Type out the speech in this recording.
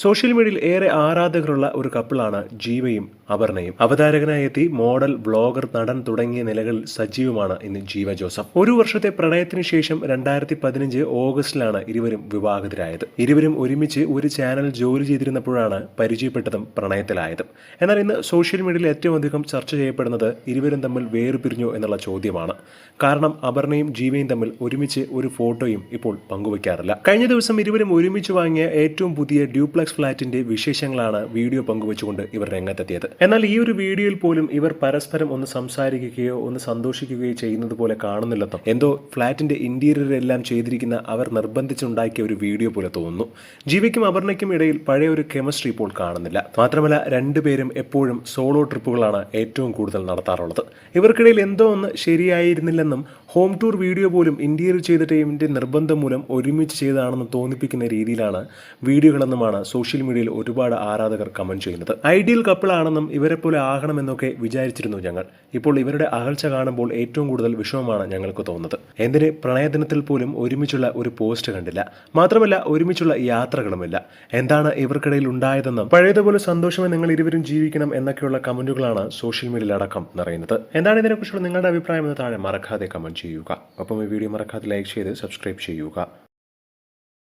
Social മീഡിയയിൽ ഏറെ ആരാധകരുള്ള ഒരു കപ്പിളാണ് ജീവയും അപർണയും. അവതാരകനായി എത്തി മോഡൽ, ബ്ലോഗർ, നടൻ തുടങ്ങിയ നിലകളിൽ സജീവമാണ് ഇന്ന് ജീവ ജോസഫ്. ഒരു വർഷത്തെ പ്രണയത്തിന് ശേഷം 2015 ഓഗസ്റ്റിലാണ് ഇരുവരും വിവാഹിതരായത്. ഇരുവരും ഒരുമിച്ച് ഒരു ചാനൽ ജോലി ചെയ്തിരുന്നപ്പോഴാണ് പരിചയപ്പെട്ടതും പ്രണയത്തിലായതും. എന്നാൽ ഇന്ന് സോഷ്യൽ മീഡിയയിൽ ഏറ്റവും അധികം ചർച്ച ചെയ്യപ്പെടുന്നത് ഇരുവരും തമ്മിൽ വേർപിരിഞ്ഞു എന്നുള്ള ചോദ്യമാണ്. കാരണം അപർണയും ജീവയും തമ്മിൽ ഒരുമിച്ച് ഒരു ഫോട്ടോയും ഇപ്പോൾ പങ്കുവയ്ക്കാറില്ല. കഴിഞ്ഞ ദിവസം ഇരുവരും ഒരുമിച്ച് വാങ്ങിയ ഏറ്റവും പുതിയ ഡ്യൂപ്ലക്സ് ഫ്ളാറ്റിന്റെ വിശേഷങ്ങളാണ് വീഡിയോ പങ്കുവച്ചുകൊണ്ട് ഇവർ രംഗത്തെത്തിയത്. എന്നാൽ ഈ ഒരു വീഡിയോയിൽ പോലും ഇവർ പരസ്പരം ഒന്ന് സംസാരിക്കുകയോ ഒന്ന് സന്തോഷിക്കുകയോ ചെയ്യുന്നത് പോലെ കാണുന്നില്ലെന്നും എന്തോ ഫ്ളാറ്റിന്റെ ഇന്റീരിയർ എല്ലാം ചെയ്തിരിക്കുന്ന അവർ നിർബന്ധിച്ചുണ്ടാക്കിയ ഒരു വീഡിയോ പോലെ തോന്നുന്നു. ജീവയ്ക്കും അപർണയ്ക്കും ഇടയിൽ പഴയ ഒരു കെമിസ്ട്രി ഇപ്പോൾ കാണുന്നില്ല. മാത്രമല്ല രണ്ടുപേരും എപ്പോഴും സോളോ ട്രിപ്പുകളാണ് ഏറ്റവും കൂടുതൽ നടത്താറുള്ളത്. ഇവർക്കിടയിൽ എന്തോ ഒന്ന് ശരിയായിരുന്നില്ലെന്നും ഹോം ടൂർ വീഡിയോ പോലും ഇന്റീരിയർ ചെയ്ത ടീമിന്റെ നിർബന്ധം മൂലം ഒരുമിച്ച് ചെയ്തതാണെന്ന് തോന്നിപ്പിക്കുന്ന രീതിയിലാണ് വീഡിയോകളെന്നുമാണ് സോഷ്യൽ മീഡിയയിൽ ഒരുപാട് ആരാധകർ കമന്റ് ചെയ്യുന്നത്. ഐഡിയൽ കപ്പിളാണെന്നും ഇവരെ പോലെ ആകണമെന്നൊക്കെ വിചാരിച്ചിരുന്നു ഞങ്ങൾ. ഇപ്പോൾ ഇവരുടെ അകൽച്ച കാണുമ്പോൾ ഏറ്റവും കൂടുതൽ വിഷമമാണ് ഞങ്ങൾക്ക് തോന്നുന്നത്. എന്തിന് പ്രണയദിനത്തിൽ പോലും ഒരുമിച്ചുള്ള ഒരു പോസ്റ്റ് കണ്ടില്ല. മാത്രമല്ല ഒരുമിച്ചുള്ള യാത്രകളുമില്ല. എന്താണ് ഇവർക്കിടയിൽ ഉണ്ടായതെന്നും പഴയതുപോലെ സന്തോഷമായി നിങ്ങൾ ഇരുവരും ജീവിക്കണം എന്നൊക്കെയുള്ള കമന്റുകളാണ് സോഷ്യൽ മീഡിയയിൽ അടക്കം നിറയുന്നത്. എന്താണ് ഇതിനെക്കുറിച്ചുള്ള നിങ്ങളുടെ അഭിപ്രായം എന്ന് താഴെ മറക്കാതെ കമന്റ് ചെയ്യുക. ഒപ്പം ഈ വീഡിയോ മറക്കാതെ ലൈക്ക് ചെയ്ത് സബ്സ്ക്രൈബ് ചെയ്യുക.